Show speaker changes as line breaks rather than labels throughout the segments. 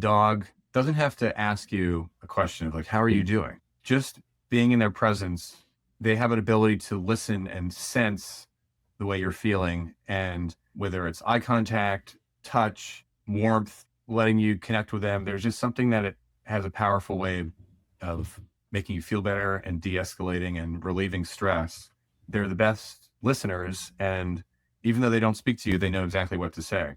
dog doesn't have to ask you a question of like, how are you doing? Just being in their presence, they have an ability to listen and sense the way you're feeling. And whether it's eye contact, touch, warmth, letting you connect with them, there's just something that it has a powerful way of making you feel better and de-escalating and relieving stress. They're the best listeners. And even though they don't speak to you, they know exactly what to say.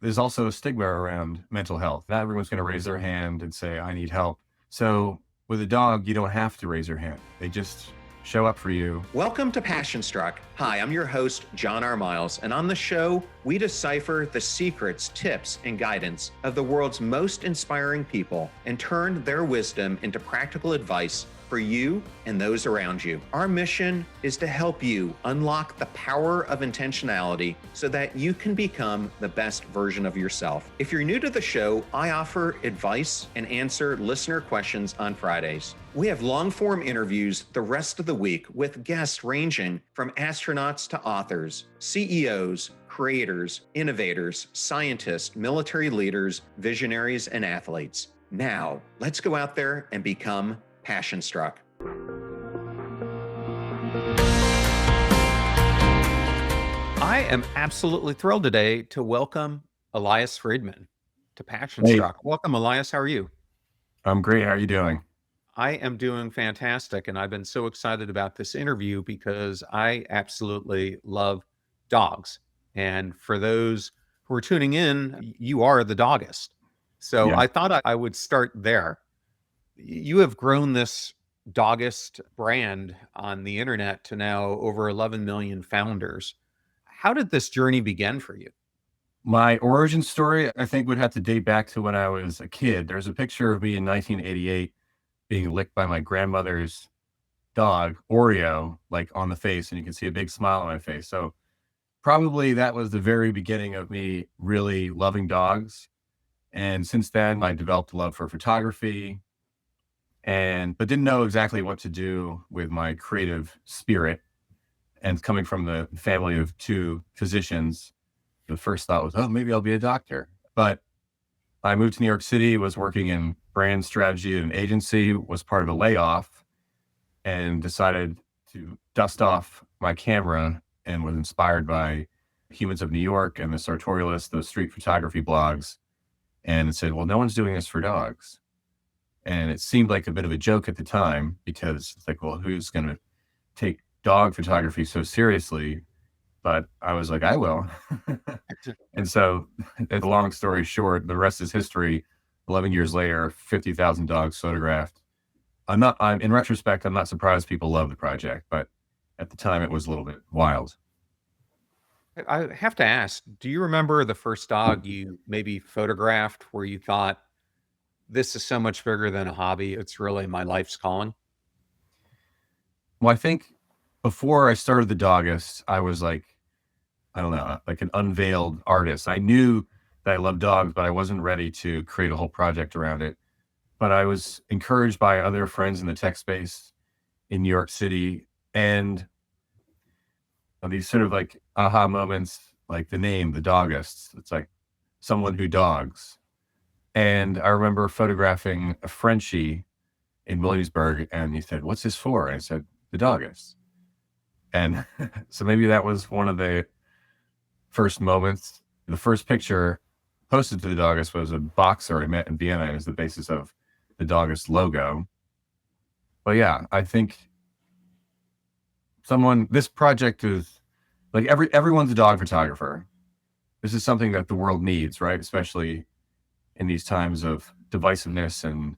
There's also a stigma around mental health. Not everyone's going to raise their hand and say, I need help. So with a dog, you don't have to raise your hand. They just show up for you.
Welcome to Passion Struck. Hi, I'm your host, John R. Miles, and on the show, we decipher the secrets, tips, and guidance of the world's most inspiring people and turn their wisdom into practical advice for you and those around you. Our mission is to help you unlock the power of intentionality so that you can become the best version of yourself. If you're new to the show, I offer advice and answer listener questions on Fridays. We have long-form interviews the rest of the week with guests ranging from astronauts to authors, CEOs, creators, innovators, scientists, military leaders, visionaries, and athletes. Now, let's go out there and become Passion Struck. I am absolutely thrilled today to welcome Elias Friedman to Passion Struck. Welcome, Elias. How are you?
I'm great. How are you doing?
I am doing fantastic, and I've been so excited about this interview because I absolutely love dogs. And for those who are tuning in, you are the Dogist. So I thought I would start there. You have grown this Dogist brand on the internet to now over 11 million founders. How did this journey begin for you?
My origin story, I think, would have to date back to when I was a kid. There's a picture of me in 1988 being licked by my grandmother's dog, Oreo, like on the face, and you can see a big smile on my face. So probably that was the very beginning of me really loving dogs. And since then, I developed a love for photography, but didn't know exactly what to do with my creative spirit. And coming from the family of two physicians, the first thought was, oh, maybe I'll be a doctor. But I moved to New York City, was working in brand strategy at an agency, was part of a layoff, and decided to dust off my camera and was inspired by Humans of New York and the Sartorialist, those street photography blogs, and said, well, no one's doing this for dogs. And it seemed like a bit of a joke at the time because it's like, well, who's going to take dog photography so seriously? But I was like, I will. And so, long story short, the rest is history. 11 years later, 50,000 dogs photographed. In retrospect, I'm not surprised people love the project, but at the time it was a little bit wild.
I have to ask, do you remember the first dog you maybe photographed where you thought, this is so much bigger than a hobby, it's really my life's calling?
Well, I think before I started the Dogist, I was like, I don't know, like an unveiled artist. I knew that I loved dogs, but I wasn't ready to create a whole project around it. But I was encouraged by other friends in the tech space in New York City, and these sort of like aha moments, like the name, the Dogist. It's like someone who dogs. And I remember photographing a Frenchie in Williamsburg, and he said, what's this for? And I said, the Dogist. And so maybe that was one of the first moments. The first picture posted to the Dogist was a boxer I met in Vienna, and is the basis of the Dogist logo. But yeah, I think this project is like everyone's a dog photographer. This is something that the world needs, right? Especially in these times of divisiveness and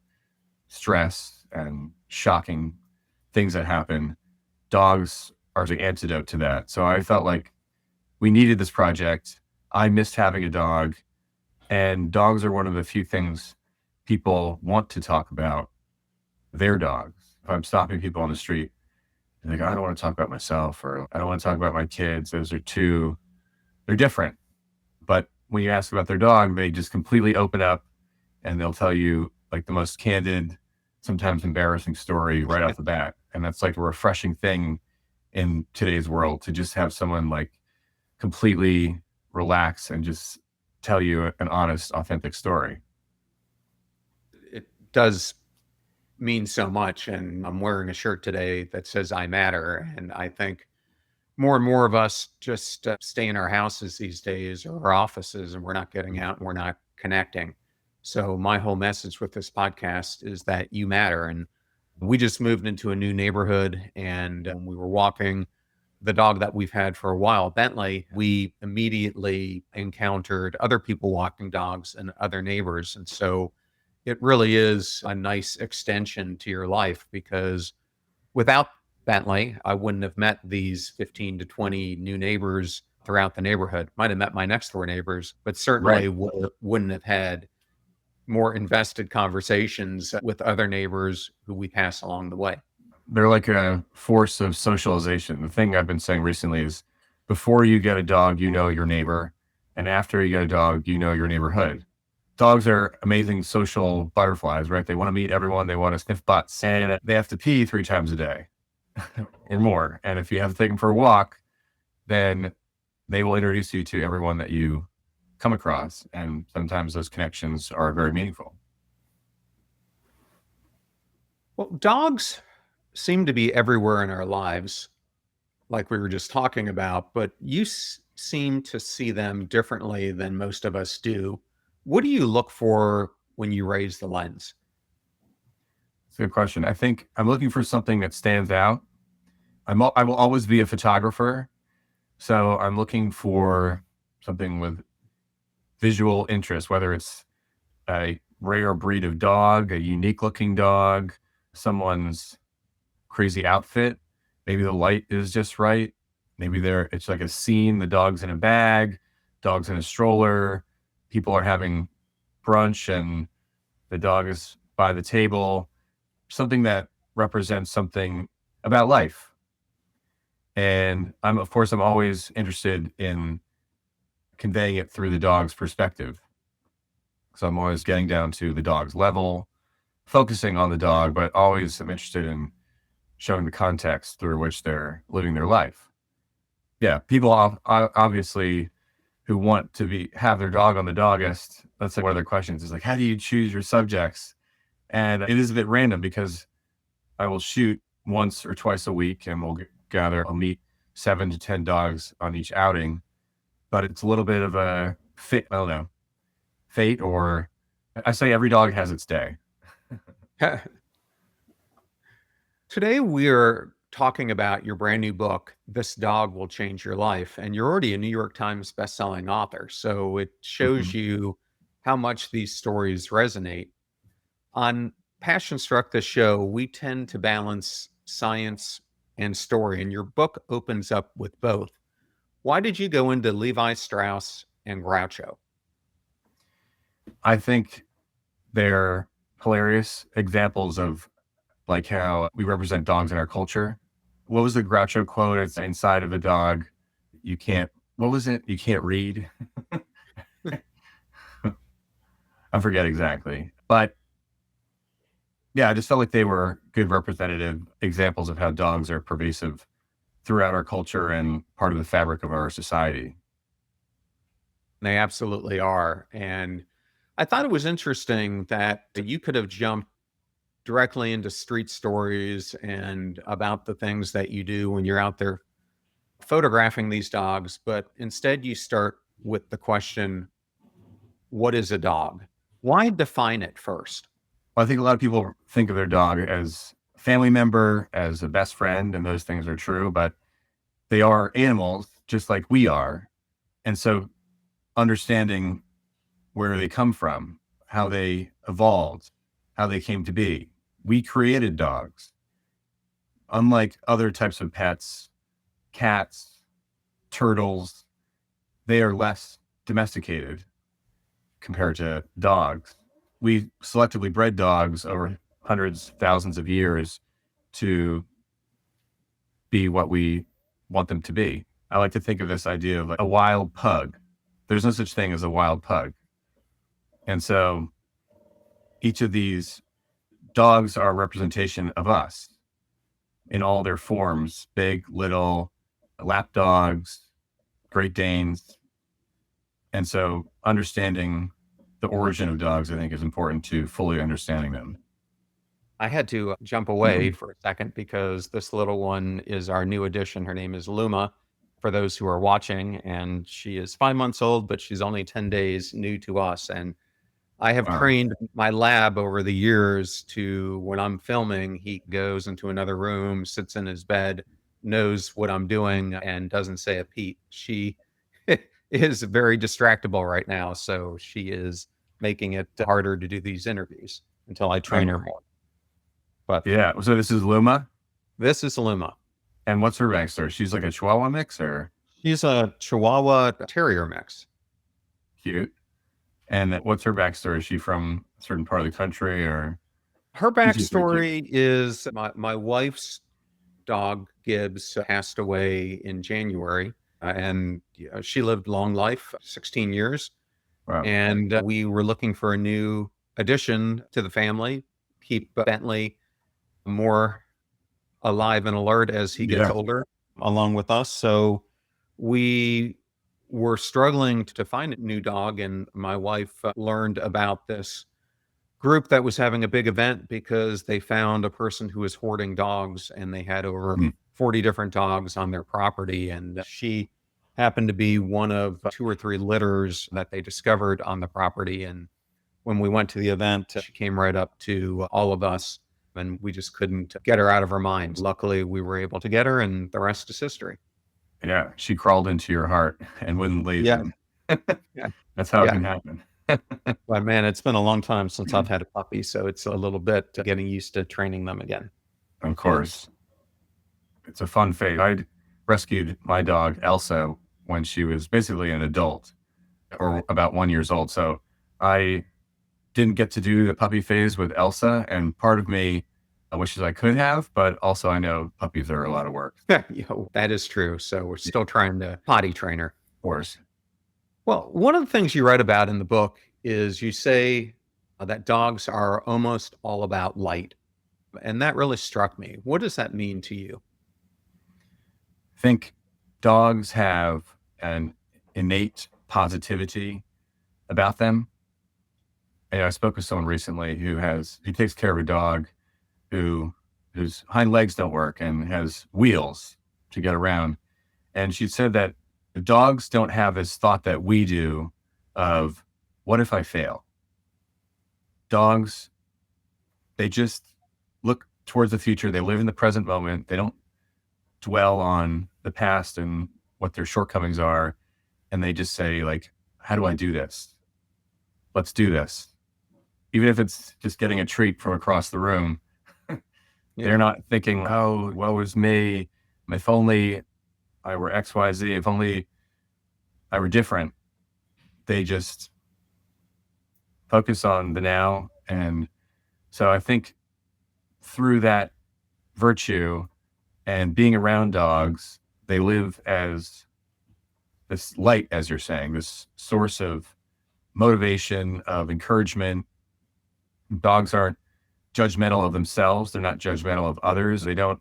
stress and shocking things that happen. Dogs are the antidote to that. So I felt like we needed this project. I missed having a dog, and dogs are one of the few things people want to talk about, their dogs. If I'm stopping people on the street, they're like, I don't want to talk about myself, or I don't want to talk about my kids. They're different. But when you ask about their dog, they just completely open up, and they'll tell you like the most candid, sometimes embarrassing story right off the bat. And that's like a refreshing thing in today's world, to just have someone like completely relax and just tell you an honest, authentic story.
does mean so much. And I'm wearing a shirt today that says I matter. And I think more and more of us just stay in our houses these days or our offices, and we're not getting out and we're not connecting. So my whole message with this podcast is that you matter. And we just moved into a new neighborhood, and we were walking the dog that we've had for a while, Bentley. We immediately encountered other people walking dogs and other neighbors. And so it really is a nice extension to your life, because without Bentley, I wouldn't have met these 15 to 20 new neighbors throughout the neighborhood. Might have met my next door neighbors, but certainly wouldn't have had more invested conversations with other neighbors who we pass along the way.
They're like a force of socialization. The thing I've been saying recently is, before you get a dog, you know your neighbor. And after you get a dog, you know your neighborhood. Dogs are amazing social butterflies, right? They want to meet everyone. They want to sniff butts, and they have to pee 3 times a day or more. And if you have to take them for a walk, then they will introduce you to everyone that you come across. And sometimes those connections are very meaningful.
Well, dogs seem to be everywhere in our lives, like we were just talking about, but you seem to see them differently than most of us do. What do you look for when you raise the lens?
It's a good question. I think I'm looking for something that stands out. I will always be a photographer. So I'm looking for something with visual interest, whether it's a rare breed of dog, a unique looking dog, someone's crazy outfit. Maybe the light is just right. Maybe it's like a scene. The dog's in a bag, dog's in a stroller. People are having brunch and the dog is by the table. Something that represents something about life. And I'm always interested in conveying it through the dog's perspective. So I'm always getting down to the dog's level, focusing on the dog, but always I'm interested in showing the context through which they're living their life. Yeah, people obviously who want to have their dog on the Dogist, that's like one of their questions is like, how do you choose your subjects? And it is a bit random, because I will shoot once or twice a week, and I'll meet 7 to 10 dogs on each outing. But it's a little bit of a fate, or I say every dog has its day.
Today, we're talking about your brand new book, This Dog Will Change Your Life. And you're already a New York Times bestselling author. So it shows you how much these stories resonate. On Passion Struck, the show, we tend to balance science and story, and your book opens up with both. Why did you go into Levi Strauss and Groucho?
I think they're hilarious examples of like how we represent dogs in our culture. What was the Groucho quote? It's inside of a dog. You can't, what was it? You can't read. I forget exactly. But yeah, I just felt like they were good representative examples of how dogs are pervasive throughout our culture and part of the fabric of our society.
They absolutely are. And I thought it was interesting that you could have jumped directly into street stories and about the things that you do when you're out there photographing these dogs, but instead you start with the question, what is a dog? Why define it first?
Well, I think a lot of people think of their dog as a family member, as a best friend, and those things are true, but they are animals just like we are. And so understanding where they come from, how they evolved, how they came to be. We created dogs. Unlike other types of pets, cats, turtles, they are less domesticated compared to dogs. We selectively bred dogs over hundreds, thousands of years to be what we want them to be. I like to think of this idea of like a wild pug. There's no such thing as a wild pug. And so each of these dogs are a representation of us in all their forms, big, little, lap dogs, Great Danes. And so understanding the origin of dogs, I think, is important to fully understanding them.
I had to jump away for a second because this little one is our new addition. Her name is Luma, for those who are watching, and she is 5 months old, but she's only 10 days new to us. And I have
Wow.
trained my lab over the years to, when I'm filming, he goes into another room, sits in his bed, knows what I'm doing, and doesn't say a peep. She is very distractible right now, so she is making it harder to do these interviews until I train her more. But
Yeah. So this is Luma.
this is Luma.
And what's her backstory? She's like a Chihuahua mix or
She's a Chihuahua Terrier mix.
cute? And what's her backstory? Is she from a certain part of the country or?
Her
She's just very cute.
backstory is my wife's dog, Gibbs, passed away in January. And she lived long life, 16 years.
Wow.
And we were looking for a new addition to the family, keep Bentley more alive and alert as he gets
Yeah.
older along with us. So we were struggling to find a new dog, and my wife learned about this group that was having a big event because they found a person who was hoarding dogs, and they had over 40 different dogs on their property. And she happened to be one of 2 or 3 litters that they discovered on the property. And when we went to the event, she came right up to all of us, and we just couldn't get her out of our minds. Luckily, we were able to get her, and the rest is history.
Yeah. She crawled into your heart and wouldn't leave.
Yeah.
Yeah. That's how it
Yeah.
can happen.
But man, it's been a long time since I've had a puppy, so it's a little bit getting used to training them again.
Of course. It's a fun phase. I rescued my dog, Elsa, when she was basically an adult or about 1 year old. So I didn't get to do the puppy phase with Elsa. And part of me wishes I could have, but also I know puppies are a lot of work.
That is true. So we're still trying to potty train her.
Of course.
Well, one of the things you write about in the book is you say that dogs are almost all about light. And that really struck me. What does that mean to you?
I think dogs have an innate positivity about them. And I spoke with someone recently who takes care of a dog whose hind legs don't work and has wheels to get around. And she said that the dogs don't have this thought that we do of, what if I fail? Dogs, they just look towards the future. They live in the present moment. They don't dwell on the past and what their shortcomings are. And they just say, like, how do I do this? Let's do this. Even if it's just getting a treat from across the room, they're not thinking, oh, woe is me. If only I were XYZ, if only I were different. They just focus on the now. And so I think through that virtue and being around dogs, they live as this light, as you're saying, this source of motivation, of encouragement. Dogs aren't judgmental of themselves. They're not judgmental of others. They don't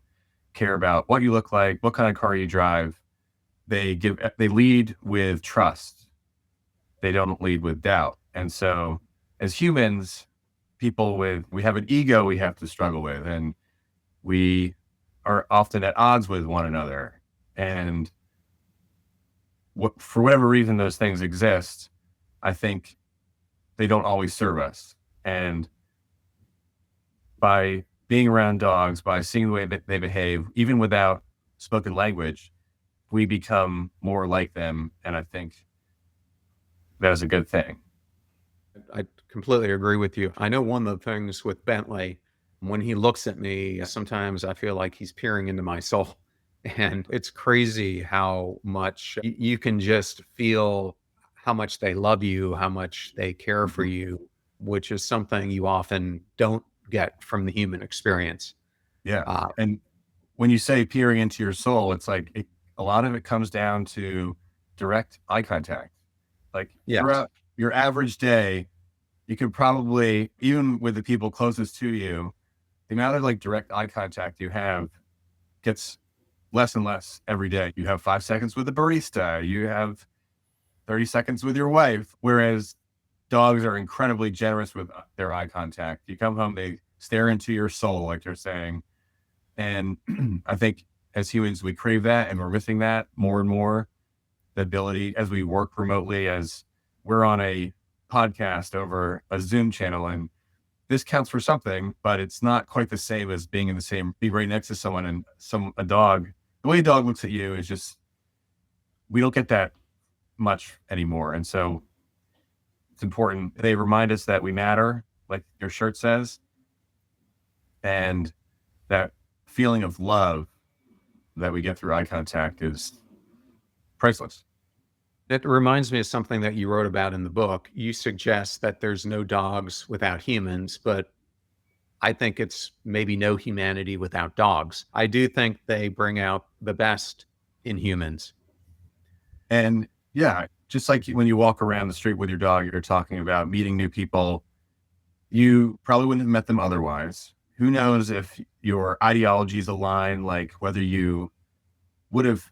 care about what you look like, what kind of car you drive. They lead with trust. They don't lead with doubt. And so as humans, we have an ego we have to struggle with, and we are often at odds with one another. And for whatever reason those things exist, I think they don't always serve us. And by being around dogs, by seeing the way that they behave, even without spoken language, we become more like them. And I think that is a good thing.
I completely agree with you. I know one of the things with Bentley, when he looks at me, sometimes I feel like he's peering into my soul. And it's crazy how much you can just feel how much they love you, how much they care for you, which is something you often don't get from the human experience.
Yeah. And when you say peering into your soul, it's like a lot of it comes down to direct eye contact. Like throughout your average day, you could probably, even with the people closest to you, the amount of like direct eye contact you have gets less and less every day. You have 5 seconds with the barista, you have 30 seconds with your wife, whereas dogs are incredibly generous with their eye contact. You come home, they stare into your soul, like you're saying. And I think as humans, we crave that, and we're missing that more and more. The ability, as we work remotely, as we're on a podcast over a Zoom channel, and this counts for something, but it's not quite the same as being be right next to someone, and a dog. The way a dog looks at you is just, we don't get that much anymore. And so it's important. They remind us that we matter, like your shirt says, and that feeling of love that we get through eye contact is priceless.
It reminds me of something that you wrote about in the book. You suggest that there's no dogs without humans, but I think it's maybe no humanity without dogs. I do think they bring out the best in humans.
And yeah, just like when you walk around the street with your dog, you're talking about meeting new people. You probably wouldn't have met them otherwise. Who knows if your ideologies align, like whether you would have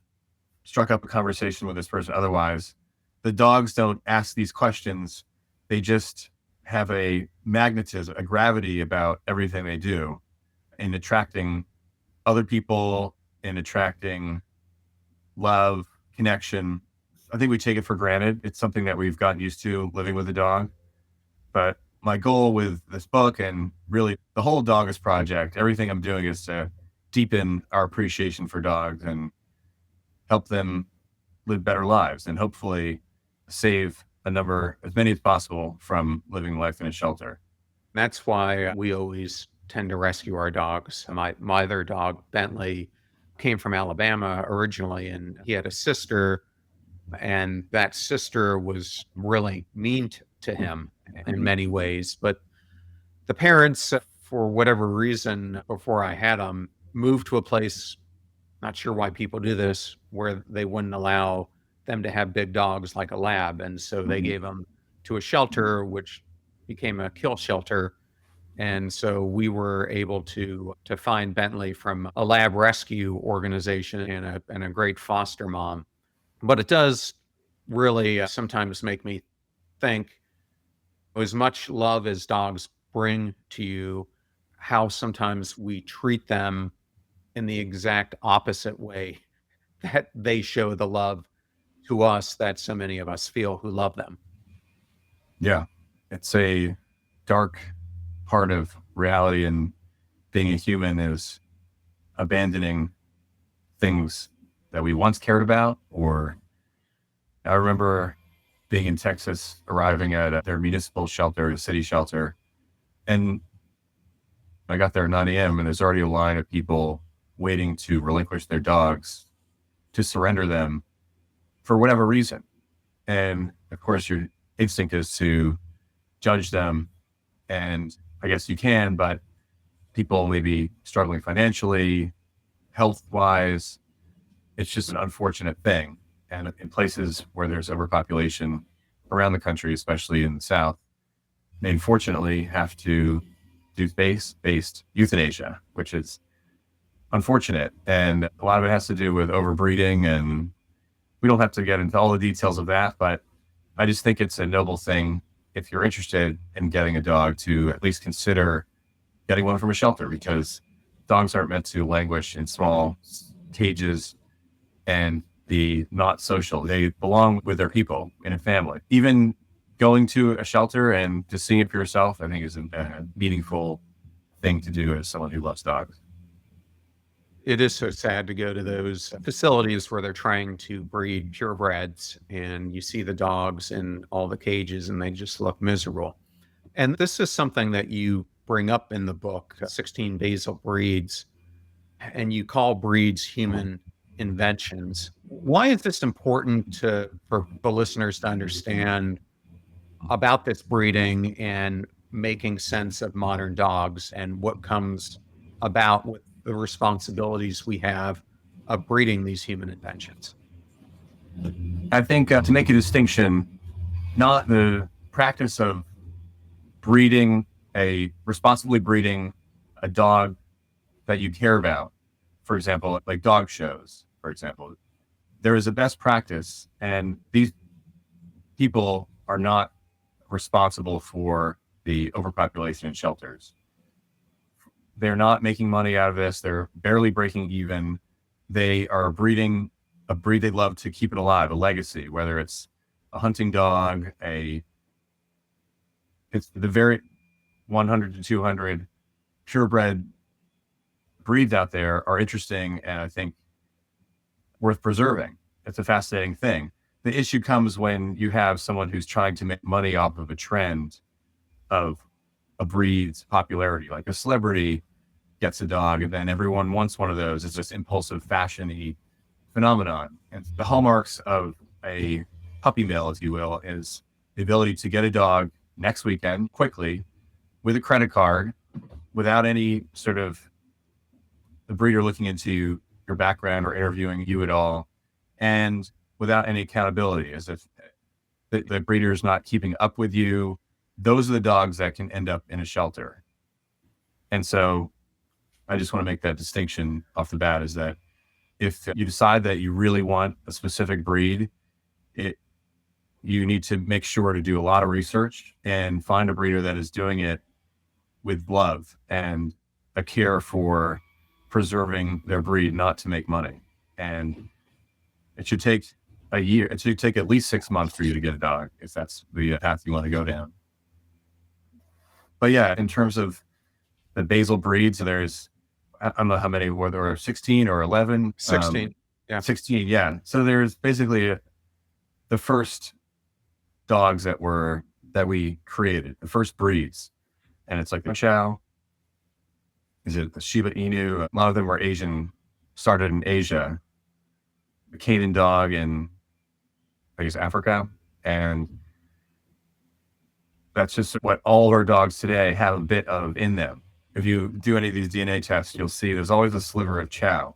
struck up a conversation with this person otherwise. The dogs don't ask these questions. They just have a magnetism, a gravity about everything they do in attracting other people, in attracting love, connection. I think we take it for granted. It's something that we've gotten used to living with a dog. But my goal with this book, and really the whole Dogist project, everything I'm doing, is to deepen our appreciation for dogs and help them live better lives, and hopefully save as many as possible from living life in a shelter.
That's why we always tend to rescue our dogs. My other dog, Bentley, came from Alabama originally, and he had a sister, and that sister was really mean to him in many ways. But the parents, for whatever reason, before I had them, moved to a place, not sure why people do this, where they wouldn't allow them to have big dogs like a lab. And so they gave them to a shelter, which became a kill shelter. And so we were able to find Bentley from a lab rescue organization and a great foster mom. But it does really sometimes make me think, as much love as dogs bring to you, how sometimes we treat them in the exact opposite way that they show the love to us that so many of us feel who love them.
Yeah, it's a dark part of reality, and being a human is abandoning things that we once cared about. Or I remember being in Texas, arriving at their municipal shelter, a city shelter, and I got there at 9 a.m. and there's already a line of people waiting to relinquish their dogs, to surrender them for whatever reason. And of course, your instinct is to judge them. And I guess you can, but people may be struggling financially, health-wise. It's just an unfortunate thing. And in places where there's overpopulation around the country, especially in the South, they unfortunately have to do space-based euthanasia, which is unfortunate. And a lot of it has to do with overbreeding, and we don't have to get into all the details of that, but I just think it's a noble thing, if you're interested in getting a dog, to at least consider getting one from a shelter, because dogs aren't meant to languish in small cages and be not social. They belong with their people in a family. Even going to a shelter and just seeing it for yourself, I think, is a meaningful thing to do as someone who loves dogs.
It is so sad to go to those facilities where they're trying to breed purebreds, and you see the dogs in all the cages and they just look miserable. And this is something that you bring up in the book, 16 Basal Breeds, and you call breeds human inventions. Why is this important for the listeners to understand about this breeding and making sense of modern dogs and what comes about with the responsibilities we have of breeding these human inventions?
I think to make a distinction, not the practice of responsibly breeding a dog that you care about, for example, like dog shows, for example, there is a best practice, and these people are not responsible for the overpopulation in shelters. They're not making money out of this. They're barely breaking even. They are breeding a breed they love to keep it alive, a legacy, whether it's a hunting dog, it's the very 100 to 200 purebred breeds out there are interesting and I think worth preserving. It's a fascinating thing. The issue comes when you have someone who's trying to make money off of a trend of a breed's popularity, like a celebrity gets a dog and then everyone wants one of those. It's this impulsive fashion-y phenomenon. And the hallmarks of a puppy mill, if you will, is the ability to get a dog next weekend quickly with a credit card without any sort of the breeder looking into your background or interviewing you at all, and without any accountability, as if the breeder is not keeping up with you. Those are the dogs that can end up in a shelter. And so I just want to make that distinction off the bat, is that if you decide that you really want a specific breed, you need to make sure to do a lot of research and find a breeder that is doing it with love and a care for preserving their breed, not to make money. And it should take a year. It should take at least 6 months for you to get a dog, if that's the path you want to go down. But yeah, in terms of the basal breeds, there's, I don't know how many, whether there were 16 or 11.
16. Yeah.
16. Yeah. So there's basically the first dogs that we created, the first breeds. And it's like the Chow. Is it the Shiba Inu? A lot of them were Asian, started in Asia. The Canaan dog in, I guess, Africa. And that's just what all of our dogs today have a bit of in them. If you do any of these DNA tests, you'll see there's always a sliver of Chow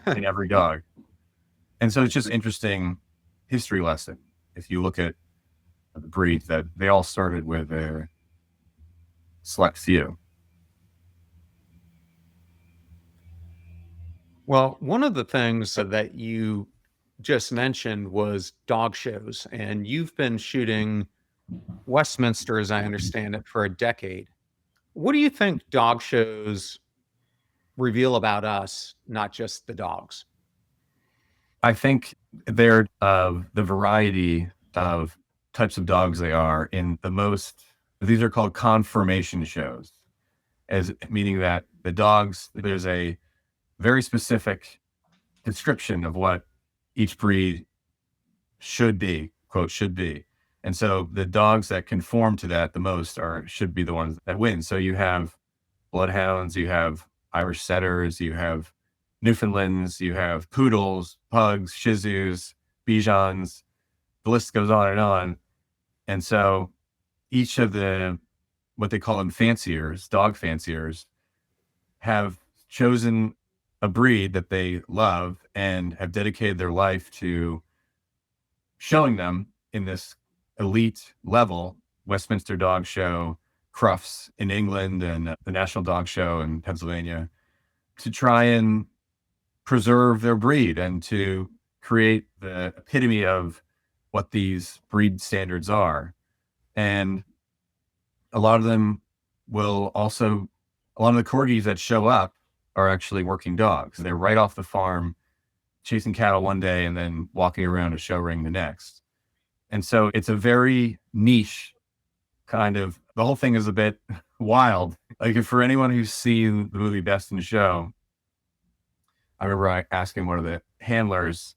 in every dog. And so it's just interesting history lesson. If you look at the breeds, that they all started with a select few.
Well, one of the things that you just mentioned was dog shows, and you've been shooting Westminster, as I understand it, for a decade. What do you think dog shows reveal about us, not just the dogs?
I think they're the variety of types of dogs they are in the most, these are called conformation shows, as meaning that the dogs, there's a very specific description of what each breed should be, quote, should be. And so the dogs that conform to that the most should be the ones that win. So you have bloodhounds, you have Irish setters, you have Newfoundlands, you have poodles, pugs, Shih Tzus, Bijans, the list goes on and on. And so each of the, what they call them fanciers, dog fanciers, have chosen a breed that they love and have dedicated their life to showing them in this elite level, Westminster Dog Show, Crufts in England, and the National Dog Show in Pennsylvania, to try and preserve their breed and to create the epitome of what these breed standards are. And a lot of them will also, a lot of the corgis that show up are actually working dogs. They're right off the farm, chasing cattle one day and then walking around a show ring the next. And so it's a very niche kind of, the whole thing is a bit wild. Like, if for anyone who's seen the movie Best in Show, I remember asking one of the handlers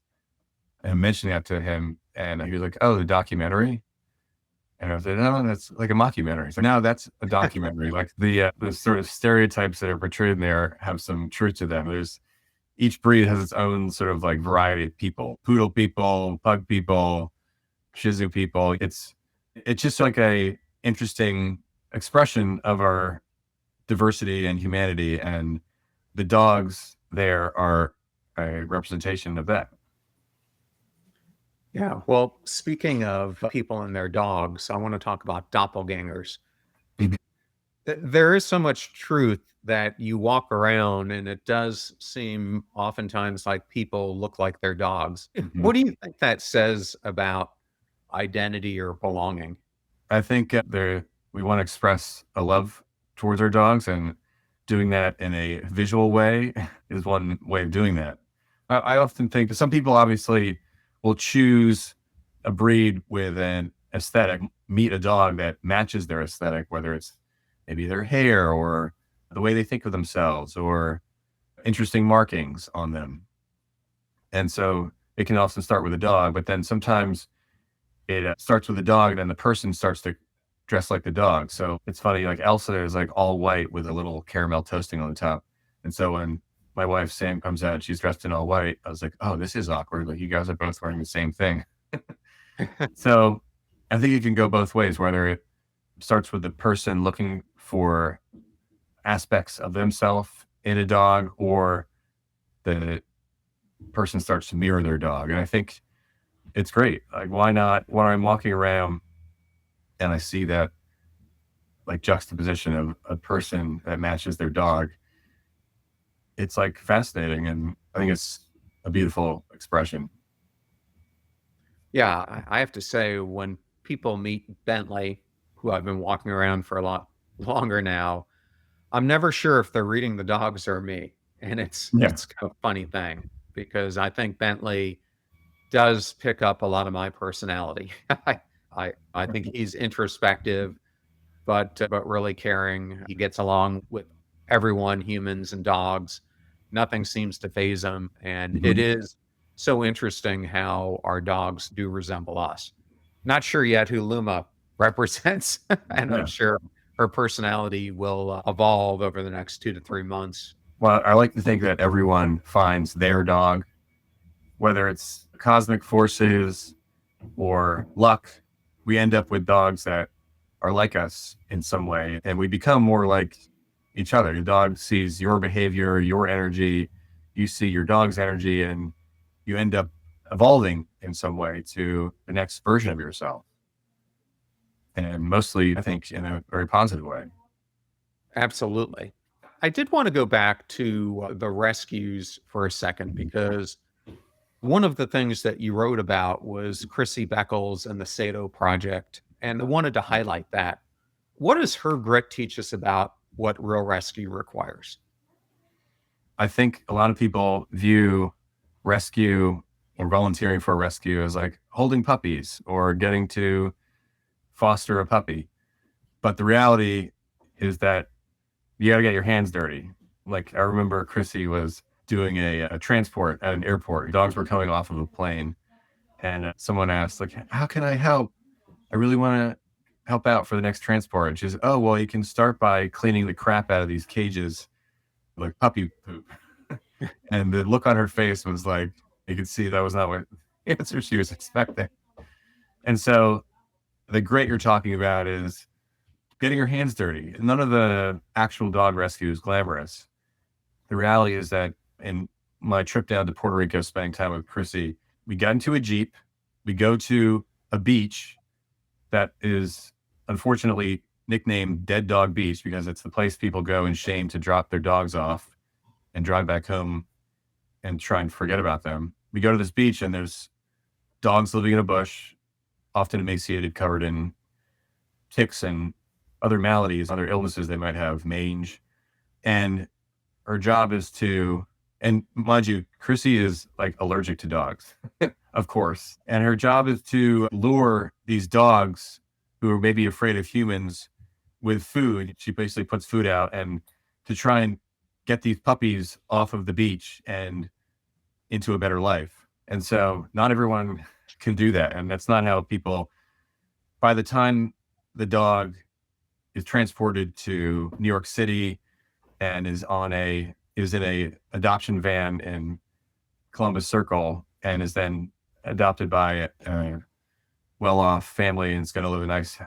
and mentioning that to him, and he was like, "Oh, the documentary." And I was like, "No, that's like a mockumentary." He's like, "No, that's a documentary." Like the sort of stereotypes that are portrayed in there have some truth to them. There's, each breed has its own sort of like variety of people: poodle people, pug people, Shih Tzu people. It's just like a interesting expression of our diversity and humanity, and the dogs there are a representation of that.
Yeah. Well, speaking of people and their dogs, I want to talk about doppelgangers.
Mhm.
There is so much truth that you walk around, and it does seem oftentimes like people look like their dogs.
Mhm.
What do you think that says about identity or belonging?
I think we want to express a love towards our dogs, and doing that in a visual way is one way of doing that. I often think some people obviously will choose a breed with an aesthetic, meet a dog that matches their aesthetic, whether it's maybe their hair or the way they think of themselves or interesting markings on them. And so it can often start with a dog, but then sometimes it starts with a dog and then the person starts to dress like the dog. So it's funny, like Elsa is like all white with a little caramel toasting on the top. And so when my wife Sam comes out and she's dressed in all white, I was like, oh, this is awkward. Like you guys are both wearing the same thing. So I think it can go both ways, whether it starts with the person looking for aspects of themselves in a dog or the person starts to mirror their dog. And I think it's great. Like, why not? When I'm walking around and I see that like juxtaposition of a person that matches their dog, it's like fascinating. And I think it's a beautiful expression.
Yeah, I have to say, when people meet Bentley, who I've been walking around for a lot longer now, I'm never sure if they're reading the dogs or me. And
Yeah.
it's a funny thing because I think Bentley does pick up a lot of my personality. I think he's introspective, but really caring. He gets along with everyone, humans and dogs. Nothing seems to faze him, and it
Mhm.
is so interesting how our dogs do resemble us. Not sure yet who Luma represents, and I'm
Yeah.
sure her personality will evolve over the next 2 to 3 months.
Well, I like to think that everyone finds their dog, whether it's cosmic forces or luck. We end up with dogs that are like us in some way, and we become more like each other. Your dog sees your behavior, your energy, you see your dog's energy, and you end up evolving in some way to the next version of yourself. And mostly, I think, in a very positive way.
Absolutely. I did want to go back to the rescues for a second because one of the things that you wrote about was Chrissy Beckles and the Sato Project, and I wanted to highlight that. What does her grit teach us about what real rescue requires?
I think a lot of people view rescue or volunteering for a rescue as like holding puppies or getting to foster a puppy. But the reality is that you got to get your hands dirty. Like I remember Chrissy was doing a transport at an airport. Dogs were coming off of a plane, and someone asked, like, "How can I help? I really want to help out for the next transport." And she's, "Oh, well, you can start by cleaning the crap out of these cages, like puppy poop." And the look on her face was like, you could see that was not what answer she was expecting. And so the grit you're talking about is getting your hands dirty. None of the actual dog rescue is glamorous. The reality is that in my trip down to Puerto Rico, spending time with Chrissy, we got into a Jeep. We go to a beach that is unfortunately nicknamed Dead Dog Beach because it's the place people go in shame to drop their dogs off and drive back home and try and forget about them. We go to this beach and there's dogs living in a bush, often emaciated, covered in ticks and other maladies, other illnesses they might have, mange. And her job is to, and mind you, Chrissy is like allergic to dogs, of course. And her job is to lure these dogs who are maybe afraid of humans with food. She basically puts food out and to try and get these puppies off of the beach and into a better life. And so not everyone can do that. And that's not how people, by the time the dog is transported to New York City and is in a adoption van in Columbus Circle and is then adopted by a well-off family and is going to live a nice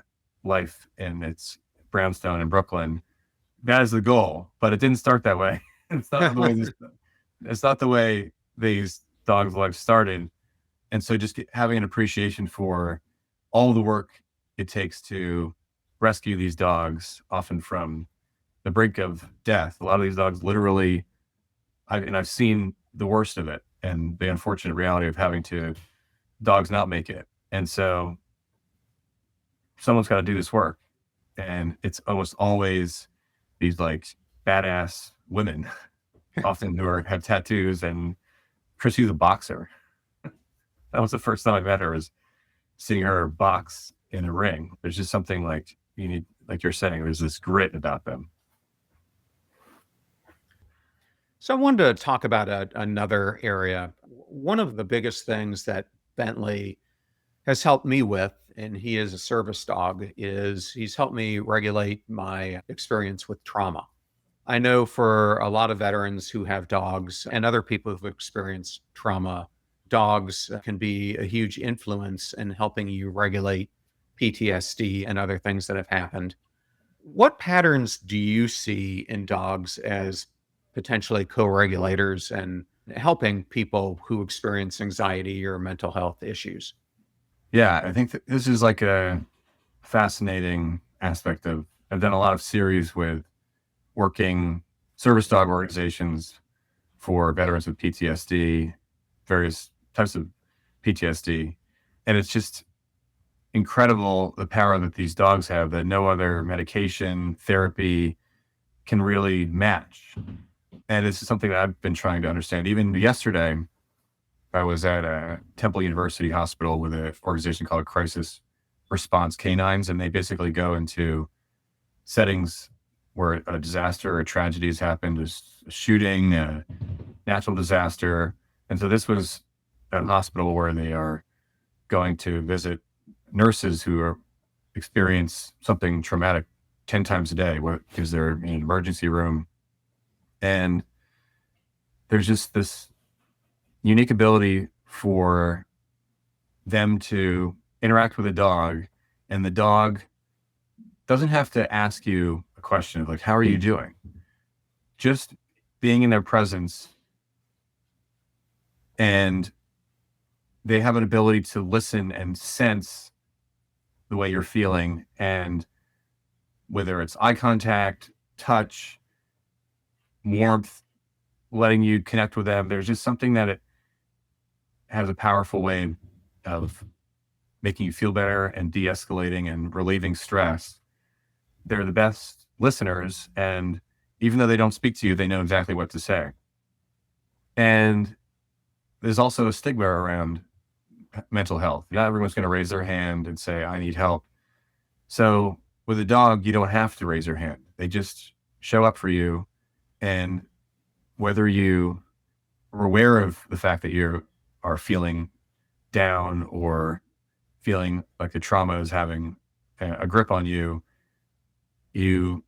life in its brownstone in Brooklyn. That is the goal, but it didn't start that way. It's not the way it's not the way these dogs' lives started. And so just having an appreciation for all the work it takes to rescue these dogs, often from the brink of death. A lot of these dogs literally, I've seen the worst of it and the unfortunate reality of having to dogs not make it. And so someone's got to do this work. And it's almost always these like badass women, often have tattoos, and Chrissy the boxer. That was the first time I met her, was seeing her box in a ring. There's just something like you need, like you're saying, there's this grit about them.
So I wanted to talk about another area. One of the biggest things that Bentley has helped me with, and he is a service dog, is he's helped me regulate my experience with trauma. I know for a lot of veterans who have dogs and other people who've experienced trauma, dogs can be a huge influence in helping you regulate PTSD and other things that have happened. What patterns do you see in dogs as potentially co-regulators and helping people who experience anxiety or mental health issues?
Yeah, I think that this is like a fascinating aspect of, I've done a lot of series with working service dog organizations for veterans with PTSD, various types of PTSD. And it's just incredible the power that these dogs have that no other medication, therapy can really match. And this is something that I've been trying to understand. Even yesterday, I was at a Temple University hospital with an organization called Crisis Response Canines, and they basically go into settings where a disaster or a tragedy has happened, a shooting, a natural disaster. And so this was a hospital where they are going to visit nurses who experience something traumatic 10 times a day, because they're in an emergency room. And there's just this unique ability for them to interact with a dog, and the dog doesn't have to ask you a question of like, how are you doing? Just being in their presence, and they have an ability to listen and sense the way you're feeling, and whether it's eye contact, touch, warmth, letting you connect with them. There's just something that it has a powerful way of making you feel better and de-escalating and relieving stress. They're the best listeners, and even though they don't speak to you, they know exactly what to say. And there's also a stigma around mental health. Not everyone's going to raise their hand and say, I need help. So with a dog, you don't have to raise your hand. They just show up for you. And whether you are aware of the fact that you are feeling down or feeling like the trauma is having a grip on you, the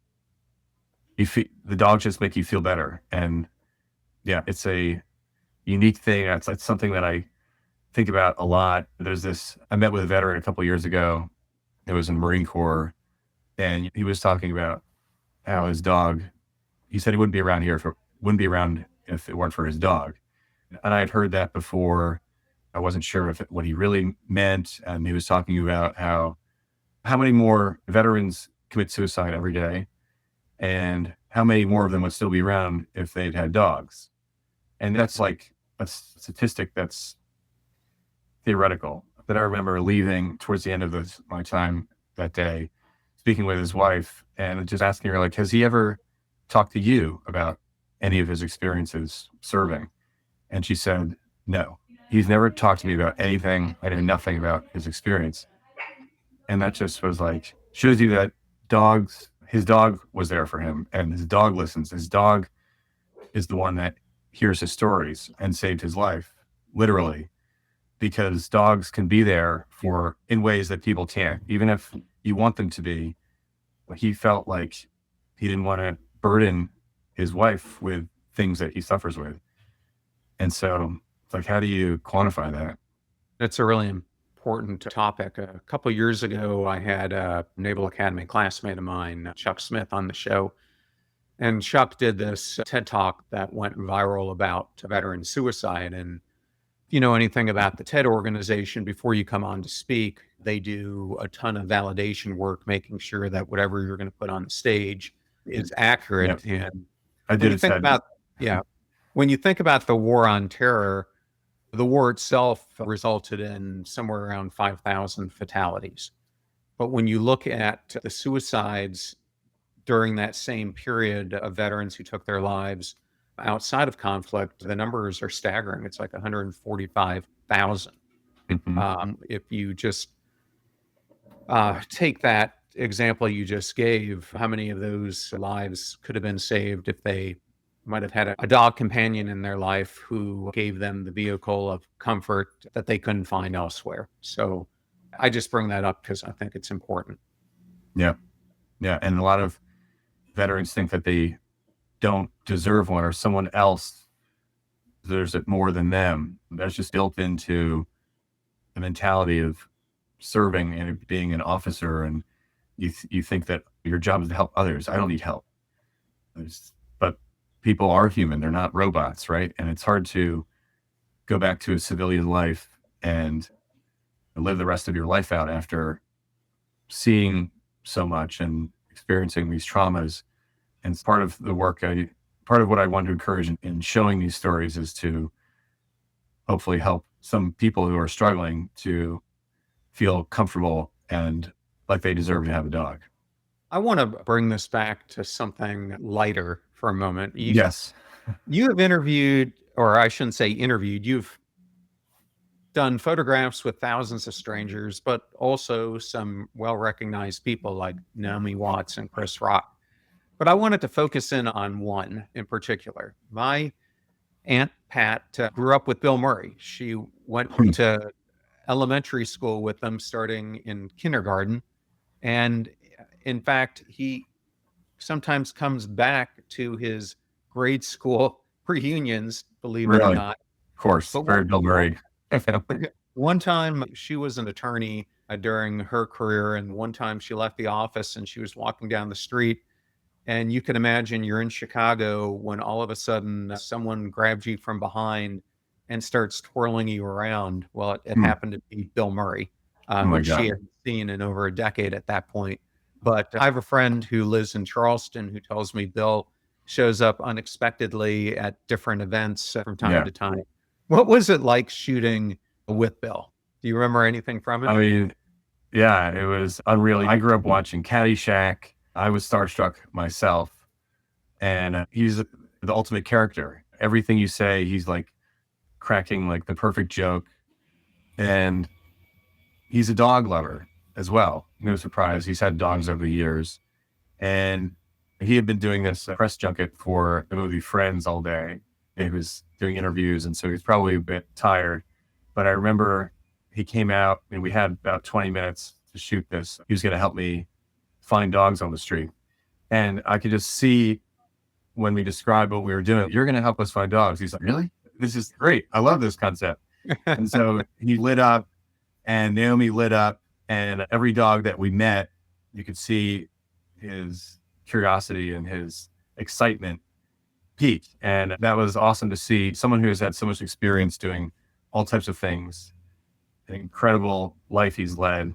dogs just make you feel better. And yeah, it's a unique thing. That's something that I think about a lot. I met with a veteran a couple of years ago. It was in the Marine Corps, and he was talking about how his dog, he said he wouldn't be around if it weren't for his dog. And I had heard that before. I wasn't sure what he really meant. And he was talking about how many more veterans commit suicide every day, and how many more of them would still be around if they'd had dogs. And that's like a statistic that's theoretical. That I remember leaving towards the end of my time that day, speaking with his wife and just asking her, like, has he ever talked to you about any of his experiences serving? And she said, no, he's never talked to me about anything. I knew nothing about his experience. And that just was like, shows you that his dog was there for him, and his dog listens. His dog is the one that hears his stories and saved his life, literally, because dogs can be there in ways that people can't, even if you want them to be. He felt like he didn't want to burden his wife with things that he suffers with. And so it's like, how do you quantify that?
That's a really important topic. A couple of years ago, I had a Naval Academy classmate of mine, Chuck Smith, on the show. And Chuck did this TED Talk that went viral about veteran suicide. And if you know anything about the TED organization, before you come on to speak, they do a ton of validation work, making sure that whatever you're going to put on the stage is accurate.
Yep.
And
I did it.
when you think about the war on terror, the war itself resulted in somewhere around 5,000 fatalities. But when you look at the suicides during that same period of veterans who took their lives outside of conflict, the numbers are staggering. It's like 145,000.
Mhm.
If you just take that example you just gave, how many of those lives could have been saved if they might have had a dog companion in their life who gave them the vehicle of comfort that they couldn't find elsewhere? So I just bring that up because I think it's important.
Yeah. Yeah. And a lot of veterans think that they don't deserve one or someone else deserves it more than them. That's just built into the mentality of serving and being an officer. And you think that your job is to help others. I don't need help. But people are human. They're not robots, right? And it's hard to go back to a civilian life and live the rest of your life out after seeing so much and experiencing these traumas. And it's part of the work part of what I want to encourage in showing these stories is to hopefully help some people who are struggling to feel comfortable and like they deserve to have a dog.
I want to bring this back to something lighter for a moment.
Yes.
You have interviewed, or I shouldn't say interviewed, you've done photographs with thousands of strangers, but also some well-recognized people like Naomi Watts and Chris Rock. But I wanted to focus in on one in particular. My Aunt Pat grew up with Bill Murray. She went to elementary school with them starting in kindergarten. And in fact, he sometimes comes back to his grade school reunions, believe it or
Really?
not.
Of course.
But
Very Bill Murray.
one time she was an attorney during her career, and one time she left the office and she was walking down the street. And you can imagine you're in Chicago when all of a sudden someone grabs you from behind and starts twirling you around. Well, it happened to be Bill Murray,
my
which
God.
she hadn't seen in over a decade at that point. But I have a friend who lives in Charleston who tells me Bill shows up unexpectedly at different events from time
Yeah.
to time. What was it like shooting with Bill? Do you remember anything from it?
I mean, yeah, it was unreal. I grew up watching Caddyshack. I was starstruck myself. And he's the ultimate character. Everything you say, he's like cracking like the perfect joke. And he's a dog lover as well. No surprise. He's had dogs over the years. And he had been doing this press junket for the movie Friends all day. He was doing interviews, and so he's probably a bit tired. But I remember he came out and we had about 20 minutes to shoot this. He was going to help me find dogs on the street. And I could just see when we described what we were doing, you're going to help us find dogs. He's like, really? This is great. I love this concept. And so he lit up and Naomi lit up, and every dog that we met, you could see his curiosity and his excitement peak. And that was awesome to see someone who has had so much experience doing all types of things, an incredible life he's led,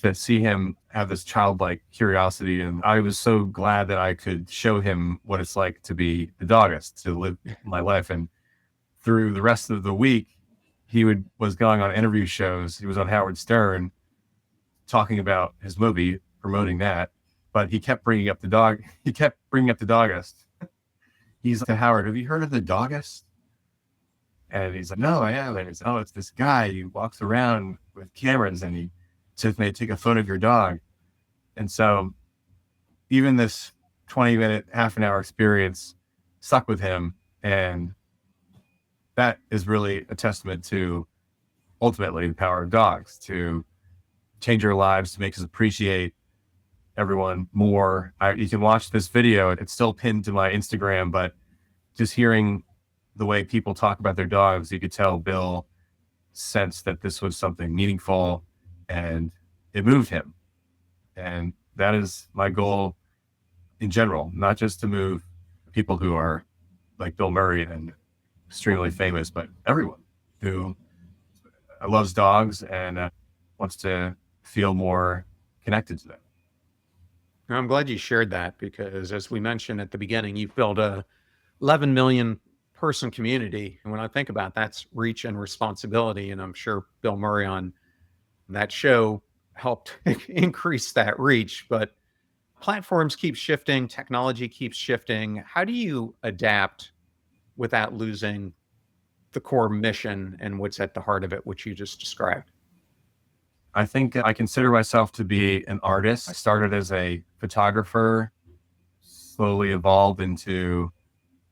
to see him have this childlike curiosity. And I was so glad that I could show him what it's like to be the Dogist, to live my life. And through the rest of the week, he was going on interview shows. He was on Howard Stern talking about his movie, promoting that. But he kept bringing up the dog. He kept bringing up the Dogist. He's like, Howard, have you heard of the Dogist? And he's like, no, I haven't. He's like, oh, it's this guy. He walks around with cameras and he says, may I take a photo of your dog? And so even this 20-minute, half an hour experience stuck with him. And that is really a testament to ultimately the power of dogs to change our lives, to make us appreciate everyone more. You can watch this video. It's still pinned to my Instagram, but just hearing the way people talk about their dogs, you could tell Bill sensed that this was something meaningful and it moved him. And that is my goal in general, not just to move people who are like Bill Murray and extremely famous, but everyone who loves dogs and wants to feel more connected to them.
I'm glad you shared that because, as we mentioned at the beginning, you've built a 11 million person community. And when I think about that's reach and responsibility, and I'm sure Bill Murray on that show helped increase that reach. But Platforms keep shifting, technology keeps shifting. How do you adapt without losing the core mission and what's at the heart of it, which you just described?
I think I consider myself to be an artist. I started as a photographer, slowly evolved into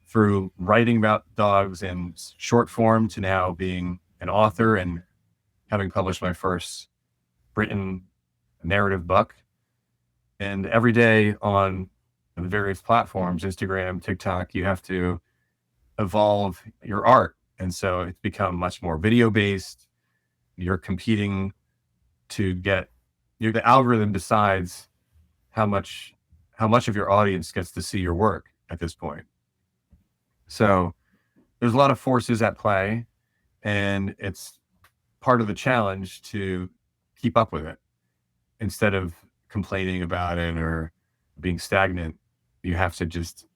through writing about dogs in short form to now being an author and having published my first written narrative book. And every day on the various platforms, Instagram, TikTok, you have to evolve your art. And so it's become much more video based. You're competing to get the algorithm decides how much of your audience gets to see your work at this point. So there's a lot of forces at play, and it's part of the challenge to keep up with it. Instead of complaining about it or being stagnant, you have to just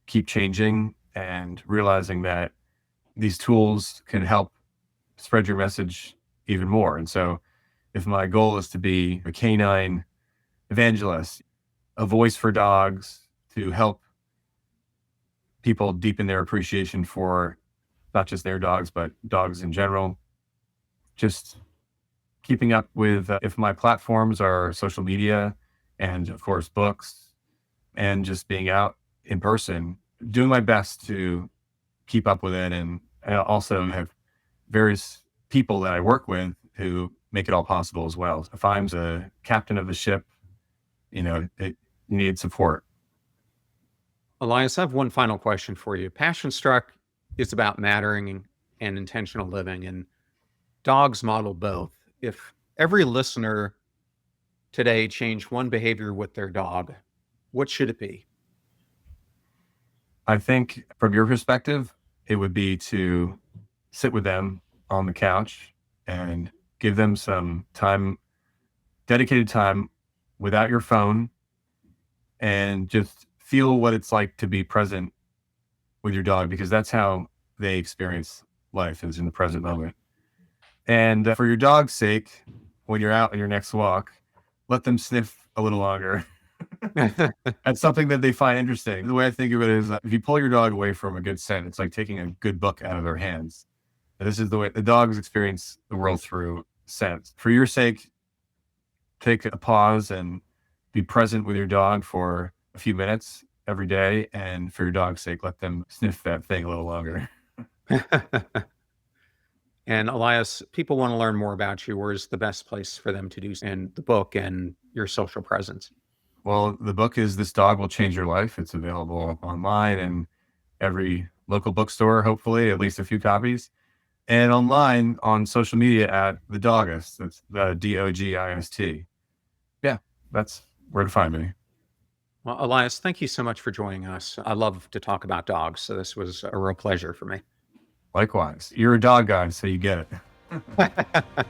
keep changing and realizing that these tools can help spread your message even more. And so if my goal is to be a canine evangelist, a voice for dogs to help people deepen their appreciation for not just their dogs, but dogs in general, just keeping up with if my platforms are social media and of course books and just being out in person, doing my best to keep up with it. And I also have various people that I work with who make it all possible as well. If I'm the captain of the ship, you need support.
Elias, I have one final question for you. Passion Struck is about mattering and intentional living, and dogs model both. If every listener today changed one behavior with their dog, what should it be?
I think from your perspective, it would be to sit with them on the couch and give them some time, dedicated time without your phone, and just feel what it's like to be present with your dog, because that's how they experience life, is in the present moment. And for your dog's sake, when you're out on your next walk, let them sniff a little longer. That's something that they find interesting. The way I think of it is if you pull your dog away from a good scent, it's like taking a good book out of their hands. And this is the way the dogs experience the world, through scent. For your sake, take a pause and be present with your dog for a few minutes every day. And for your dog's sake, let them sniff that thing a little longer.
And Elias, people want to learn more about you. Where's the best place for them to do so, and the book and your social presence?
Well, the book is This Dog Will Change Your Life. It's available online and every local bookstore, hopefully, at least a few copies. And online on social media at the Dogist. That's the Dogist. Yeah, that's where to find me.
Well, Elias, thank you so much for joining us. I love to talk about dogs, so this was a real pleasure for me.
Likewise. You're a dog guy, so you get it.